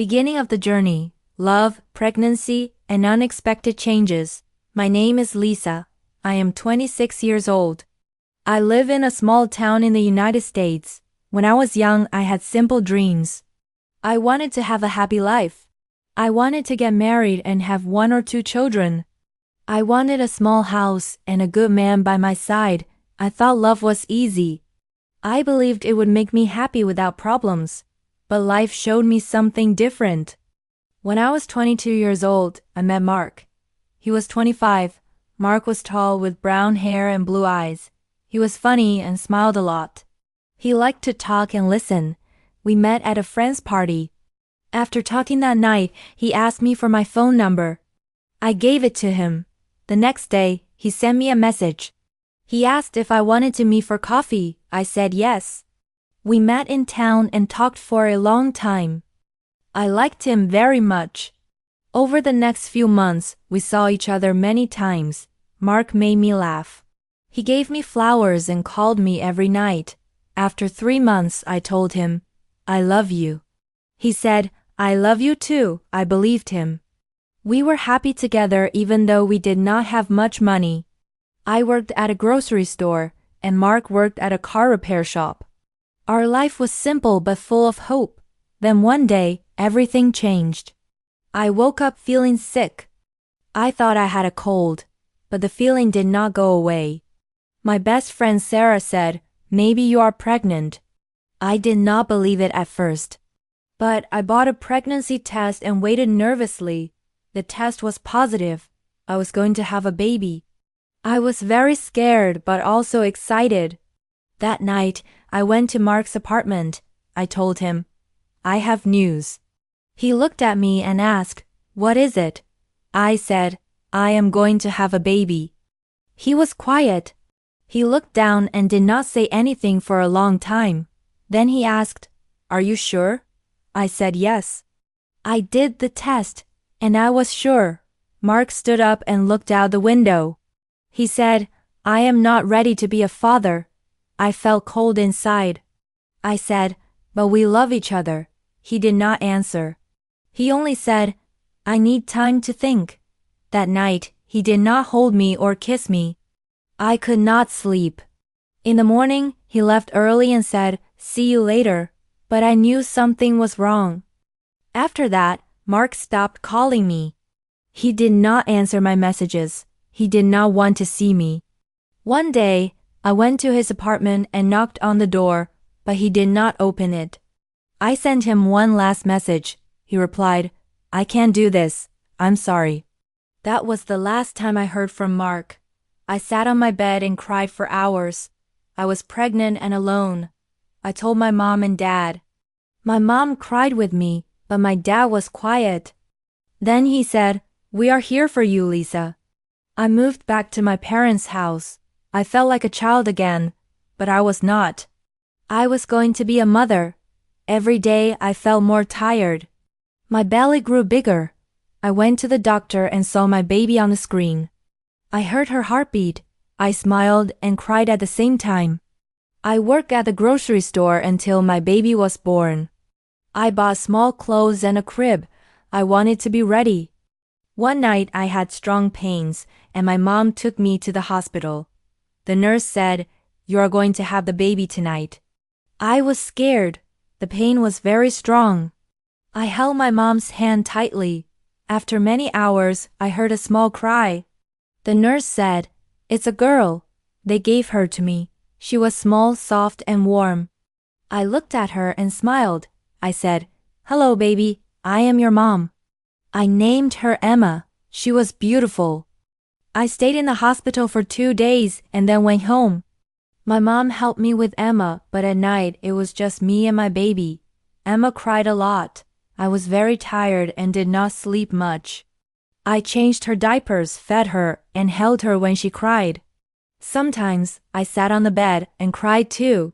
Beginning of the journey, love, pregnancy, and unexpected changes. My name is Lisa. I am 26 years old. I live in a small town in the United States. When I was young, I had simple dreams. I wanted to have a happy life. I wanted to get married and have 1 or 2 children. I wanted a small house and a good man by my side. I thought love was easy. I believed it would make me happy without problems. But life showed me something different. When I was 22 years old, I met Mark. He was 25. Mark was tall with brown hair and blue eyes. He was funny and smiled a lot. He liked to talk and listen. We met at a friend's party. After talking that night, he asked me for my phone number. I gave it to him. The next day, he sent me a message. He asked if I wanted to meet for coffee. I said yes. We met in town and talked for a long time. I liked him very much. Over the next few months, we saw each other many times. Mark made me laugh. He gave me flowers and called me every night. After 3 months, I told him, "I love you." He said, "I love you too." I believed him. We were happy together even though we did not have much money. I worked at a grocery store, and Mark worked at a car repair shop. Our life was simple but full of hope. Then one day, everything changed. I woke up feeling sick. I thought I had a cold, but the feeling did not go away. My best friend Sarah said, "Maybe you are pregnant." I did not believe it at first. But I bought a pregnancy test and waited nervously. The test was positive. I was going to have a baby. I was very scared but also excited. That night, I went to Mark's apartment. I told him, "I have news." He looked at me and asked, "What is it?" I said, "I am going to have a baby." He was quiet. He looked down and did not say anything for a long time. Then he asked, "Are you sure?" I said yes. I did the test, and I was sure. Mark stood up and looked out the window. He said, "I am not ready to be a father." I felt cold inside. I said, "But we love each other." He did not answer. He only said, "I need time to think." That night, he did not hold me or kiss me. I could not sleep. In the morning, he left early and said, "See you later," but I knew something was wrong. After that, Mark stopped calling me. He did not answer my messages. He did not want to see me. One day, I went to his apartment and knocked on the door, but he did not open it. I sent him one last message. He replied, "I can't do this. I'm sorry." That was the last time I heard from Mark. I sat on my bed and cried for hours. I was pregnant and alone. I told my mom and dad. My mom cried with me, but my dad was quiet. Then he said, "We are here for you, Lisa." I moved back to my parents' house. I felt like a child again, but I was not. I was going to be a mother. Every day I felt more tired. My belly grew bigger. I went to the doctor and saw my baby on the screen. I heard her heartbeat. I smiled and cried at the same time. I worked at the grocery store until my baby was born. I bought small clothes and a crib. I wanted to be ready. One night I had strong pains, and my mom took me to the hospital. The nurse said, "You are going to have the baby tonight." I was scared. The pain was very strong. I held my mom's hand tightly. After many hours, I heard a small cry. The nurse said, "It's a girl." They gave her to me. She was small, soft, and warm. I looked at her and smiled. I said, "Hello, baby. I am your mom." I named her Emma. She was beautiful. I stayed in the hospital for 2 days and then went home. My mom helped me with Emma, but at night it was just me and my baby. Emma cried a lot. I was very tired and did not sleep much. I changed her diapers, fed her, and held her when she cried. Sometimes I sat on the bed and cried too.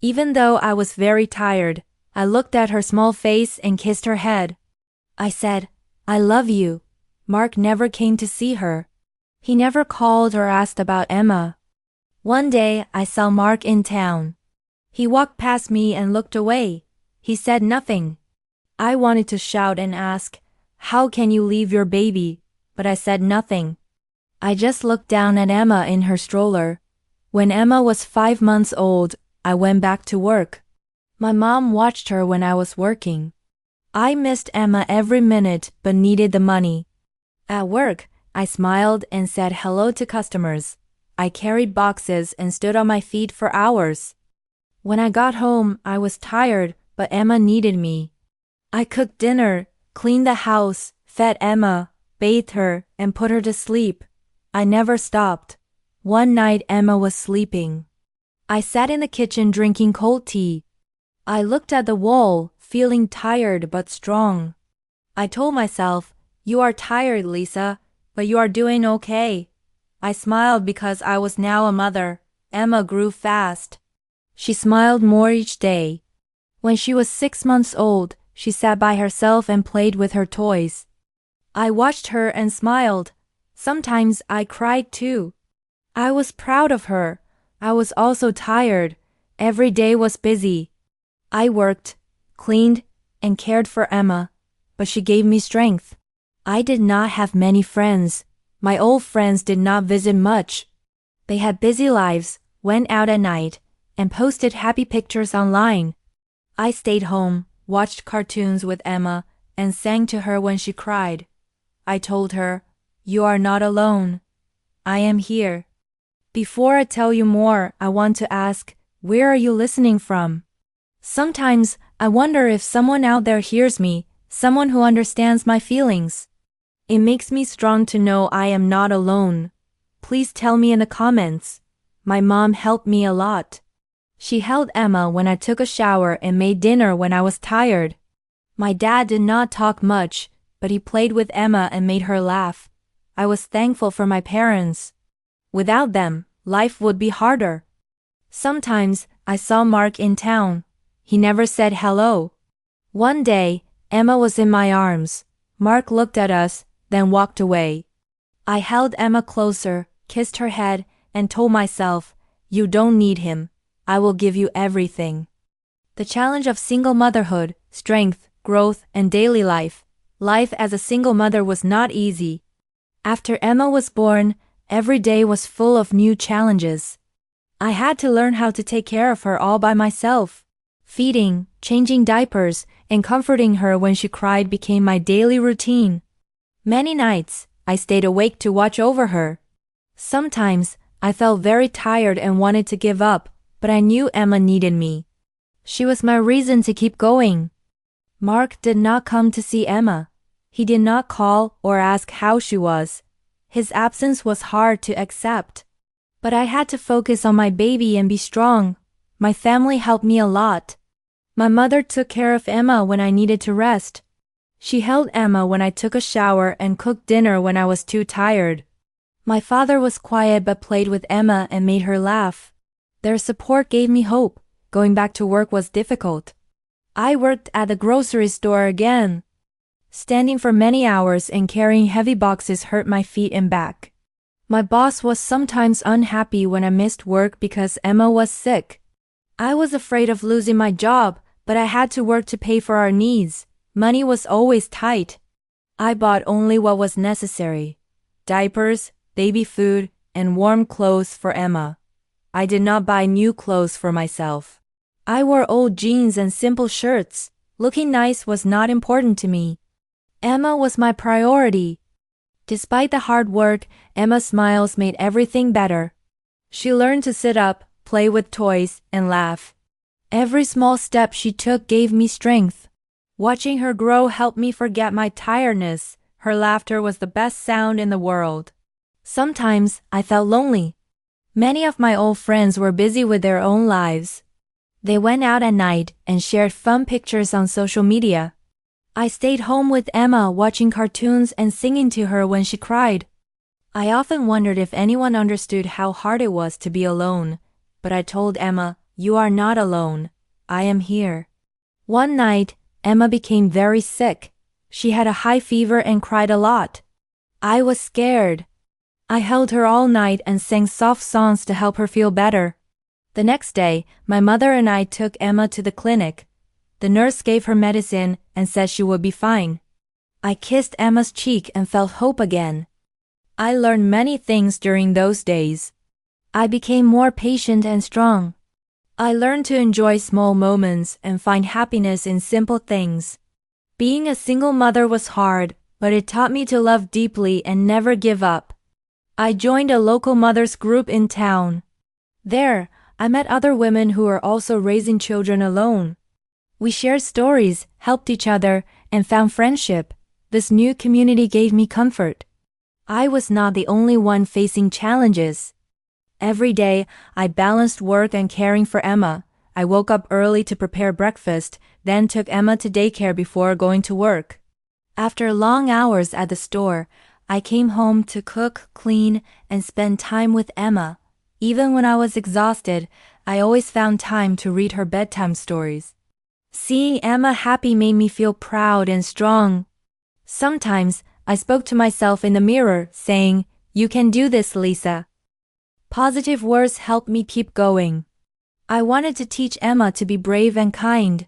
Even though I was very tired, I looked at her small face and kissed her head. I said, "I love you." Mark never came to see her. He never called or asked about Emma. One day I saw Mark in town. He walked past me and looked away. He said nothing. I wanted to shout and ask, "How can you leave your baby?" But I said nothing. I just looked down at Emma in her stroller. When Emma was 5 months old, I went back to work. My mom watched her when I was working. I missed Emma every minute but needed the money. At work, I smiled and said hello to customers. I carried boxes and stood on my feet for hours. When I got home, I was tired, but Emma needed me. I cooked dinner, cleaned the house, fed Emma, bathed her, and put her to sleep. I never stopped. One night Emma was sleeping. I sat in the kitchen drinking cold tea. I looked at the wall, feeling tired but strong. I told myself, "You are tired, Lisa, but you are doing okay." I smiled because I was now a mother. Emma grew fast. She smiled more each day. When she was 6 months old, she sat by herself and played with her toys. I watched her and smiled. Sometimes I cried too. I was proud of her. I was also tired. Every day was busy. I worked, cleaned, and cared for Emma, but she gave me strength. I did not have many friends. My old friends did not visit much. They had busy lives, went out at night, and posted happy pictures online. I stayed home, watched cartoons with Emma, and sang to her when she cried. I told her, "You are not alone. I am here." Before I tell you more, I want to ask, where are you listening from? Sometimes I wonder if someone out there hears me, someone who understands my feelings. It makes me strong to know I am not alone. Please tell me in the comments. My mom helped me a lot. She held Emma when I took a shower and made dinner when I was tired. My dad did not talk much, but he played with Emma and made her laugh. I was thankful for my parents. Without them, life would be harder. Sometimes I saw Mark in town. He never said hello. One day, Emma was in my arms. Mark looked at us, then walked away. I held Emma closer, kissed her head, and told myself, "You don't need him. I will give you everything." The challenge of single motherhood, strength, growth, and daily life. Life as a single mother was not easy. After Emma was born, every day was full of new challenges. I had to learn how to take care of her all by myself. Feeding, changing diapers, and comforting her when she cried became my daily routine. Many nights, I stayed awake to watch over her. Sometimes, I felt very tired and wanted to give up, but I knew Emma needed me. She was my reason to keep going. Mark did not come to see Emma. He did not call or ask how she was. His absence was hard to accept. But I had to focus on my baby and be strong. My family helped me a lot. My mother took care of Emma when I needed to rest. She held Emma when I took a shower and cooked dinner when I was too tired. My father was quiet but played with Emma and made her laugh. Their support gave me hope. Going back to work was difficult. I worked at the grocery store again. Standing for many hours and carrying heavy boxes hurt my feet and back. My boss was sometimes unhappy when I missed work because Emma was sick. I was afraid of losing my job, but I had to work to pay for our needs. Money was always tight. I bought only what was necessary: diapers, baby food, and warm clothes for Emma. I did not buy new clothes for myself. I wore old jeans and simple shirts. Looking nice was not important to me. Emma was my priority. Despite the hard work, Emma's smiles made everything better. She learned to sit up, play with toys, and laugh. Every small step she took gave me strength. Watching her grow helped me forget my tiredness. Her laughter was the best sound in the world. Sometimes I felt lonely. Many of my old friends were busy with their own lives. They went out at night and shared fun pictures on social media. I stayed home with Emma watching cartoons and singing to her when she cried. I often wondered if anyone understood how hard it was to be alone, but I told Emma, "You are not alone. I am here." One night, Emma became very sick. She had a high fever and cried a lot. I was scared. I held her all night and sang soft songs to help her feel better. The next day, my mother and I took Emma to the clinic. The nurse gave her medicine and said she would be fine. I kissed Emma's cheek and felt hope again. I learned many things during those days. I became more patient and strong. I learned to enjoy small moments and find happiness in simple things. Being a single mother was hard, but it taught me to love deeply and never give up. I joined a local mothers group in town. There, I met other women who were also raising children alone. We shared stories, helped each other, and found friendship. This new community gave me comfort. I was not the only one facing challenges. Every day, I balanced work and caring for Emma. I woke up early to prepare breakfast, then took Emma to daycare before going to work. After long hours at the store, I came home to cook, clean, and spend time with Emma. Even when I was exhausted, I always found time to read her bedtime stories. Seeing Emma happy made me feel proud and strong. Sometimes, I spoke to myself in the mirror, saying, "You can do this, Lisa." Positive words helped me keep going. I wanted to teach Emma to be brave and kind.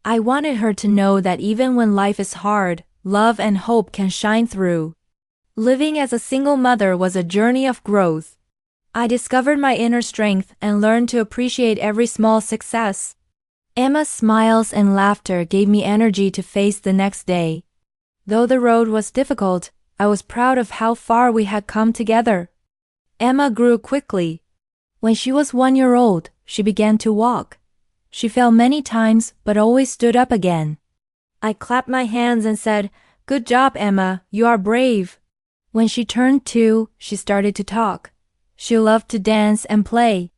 I wanted her to know that even when life is hard, love and hope can shine through. Living as a single mother was a journey of growth. I discovered my inner strength and learned to appreciate every small success. Emma's smiles and laughter gave me energy to face the next day. Though the road was difficult, I was proud of how far we had come together. Emma grew quickly. When she was 1 year old, she began to walk. She fell many times but always stood up again. I clapped my hands and said, "Good job, Emma, you are brave." When she turned 2, she started to talk. She loved to dance and play.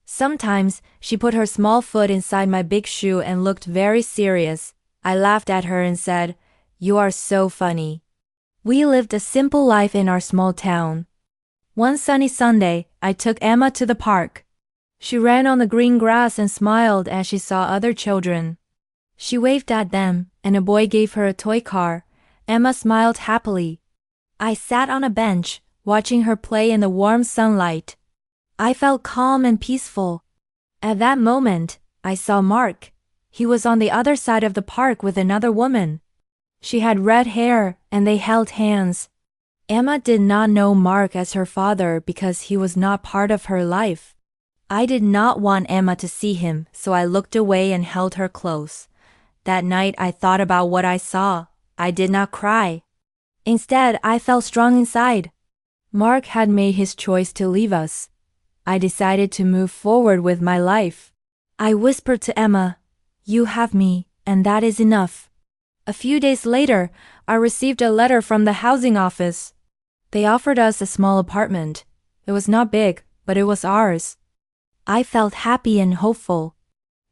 Sometimes, she put her small foot inside my big shoe and looked very serious. I laughed at her and said, "You are so funny." We lived a simple life in our small town. One sunny Sunday, I took Emma to the park. She ran on the green grass and smiled as she saw other children. She waved at them, and a boy gave her a toy car. Emma smiled happily. I sat on a bench, watching her play in the warm sunlight. I felt calm and peaceful. At that moment, I saw Mark. He was on the other side of the park with another woman. She had red hair, and they held hands. Emma did not know Mark as her father because he was not part of her life. I did not want Emma to see him, so I looked away and held her close. That night I thought about what I saw. I did not cry. Instead, I felt strong inside. Mark had made his choice to leave us. I decided to move forward with my life. I whispered to Emma, "You have me, and that is enough." A few days later, I received a letter from the housing office. They offered us a small apartment. It was not big, but it was ours. I felt happy and hopeful.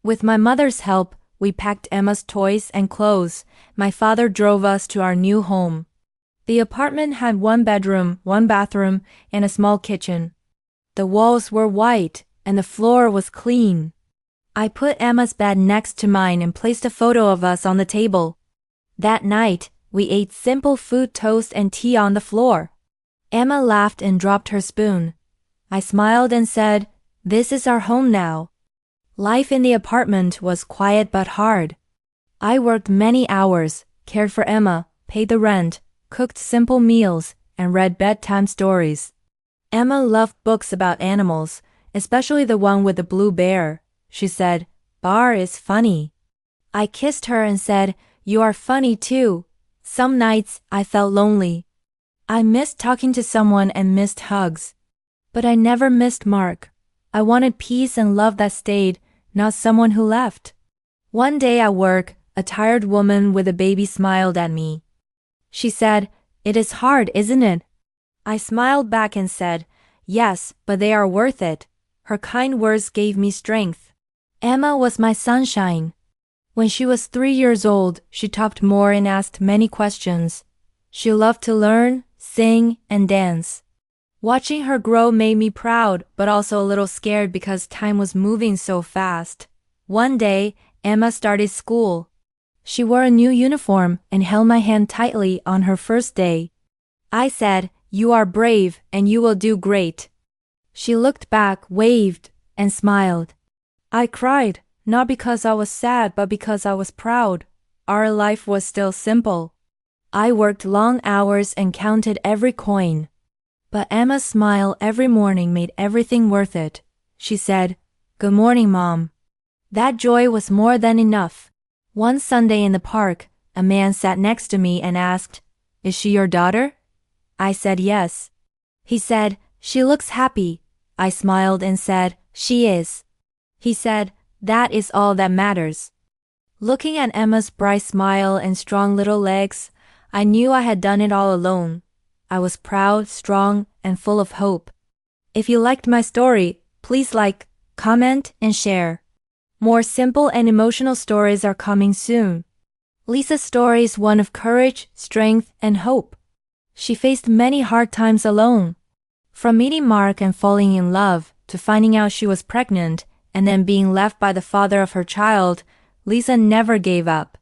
With my mother's help, we packed Emma's toys and clothes. My father drove us to our new home. The apartment had 1 bedroom, 1 bathroom, and a small kitchen. The walls were white, and the floor was clean. I put Emma's bed next to mine and placed a photo of us on the table. That night, we ate simple food, toast, and tea on the floor. Emma laughed and dropped her spoon. I smiled and said, "This is our home now." Life in the apartment was quiet but hard. I worked many hours, cared for Emma, paid the rent, cooked simple meals, and read bedtime stories. Emma loved books about animals, especially the one with the blue bear. She said, "Bar is funny." I kissed her and said, "You are funny too." Some nights, I felt lonely. I missed talking to someone and missed hugs. But I never missed Mark. I wanted peace and love that stayed, not someone who left. One day at work, a tired woman with a baby smiled at me. She said, "It is hard, isn't it?" I smiled back and said, "Yes, but they are worth it." Her kind words gave me strength. Emma was my sunshine. When she was 3 years old, she talked more and asked many questions. She loved to learn, sing, and dance. Watching her grow made me proud, but also a little scared because time was moving so fast. One day, Emma started school. She wore a new uniform and held my hand tightly on her first day. I said, "You are brave and you will do great." She looked back, waved, and smiled. I cried, Not because I was sad, but because I was proud. Our life was still simple. I worked long hours and counted every coin. But Emma's smile every morning made everything worth it. She said, "Good morning, Mom." That joy was more than enough. One Sunday in the park, a man sat next to me and asked, "Is she your daughter?" I said yes. He said, "She looks happy." I smiled and said, "She is." He said, "That is all that matters." Looking at Emma's bright smile and strong little legs, I knew I had done it all alone. I was proud, strong, and full of hope. If you liked my story, please like, comment, and share. More simple and emotional stories are coming soon. Lisa's story is one of courage, strength, and hope. She faced many hard times alone. From meeting Mark and falling in love, to finding out she was pregnant, and then being left by the father of her child, Lisa never gave up.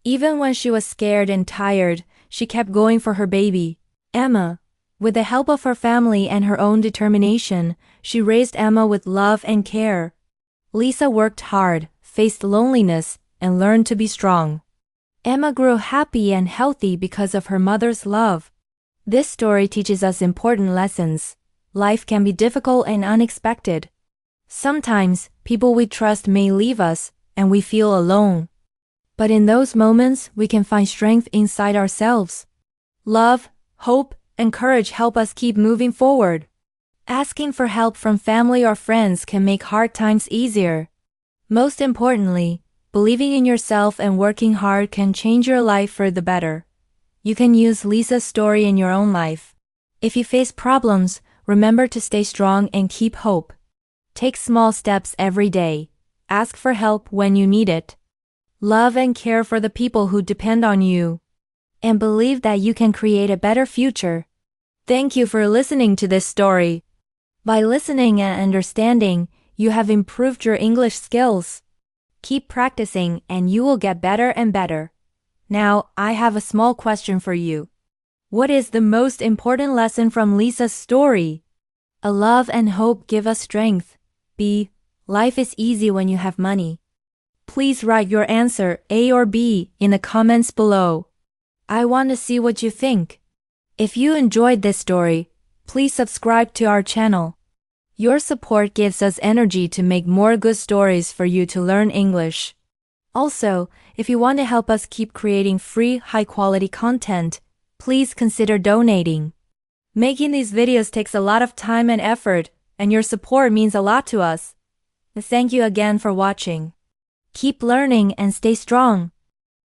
Even when she was scared and tired, she kept going for her baby, Emma. With the help of her family and her own determination, she raised Emma with love and care. Lisa worked hard, faced loneliness, and learned to be strong. Emma grew happy and healthy because of her mother's love. This story teaches us important lessons. Life can be difficult and unexpected. Sometimes, people we trust may leave us, and we feel alone. But in those moments, we can find strength inside ourselves. Love, hope, and courage help us keep moving forward. Asking for help from family or friends can make hard times easier. Most importantly, believing in yourself and working hard can change your life for the better. You can use Lisa's story in your own life. If you face problems, remember to stay strong and keep hope. Take small steps every day. Ask for help when you need it. Love and care for the people who depend on you. And believe that you can create a better future. Thank you for listening to this story. By listening and understanding, you have improved your English skills. Keep practicing and you will get better and better. Now, I have a small question for you. What is the most important lesson from Lisa's story? A. Love and hope give us strength. B. Life is easy when you have money. Please write your answer, A or B, in the comments below. I want to see what you think. If you enjoyed this story, please subscribe to our channel. Your support gives us energy to make more good stories for you to learn English. Also, if you want to help us keep creating free, high-quality content, please consider donating. Making these videos takes a lot of time and effort, and your support means a lot to us. Thank you again for watching. Keep learning and stay strong.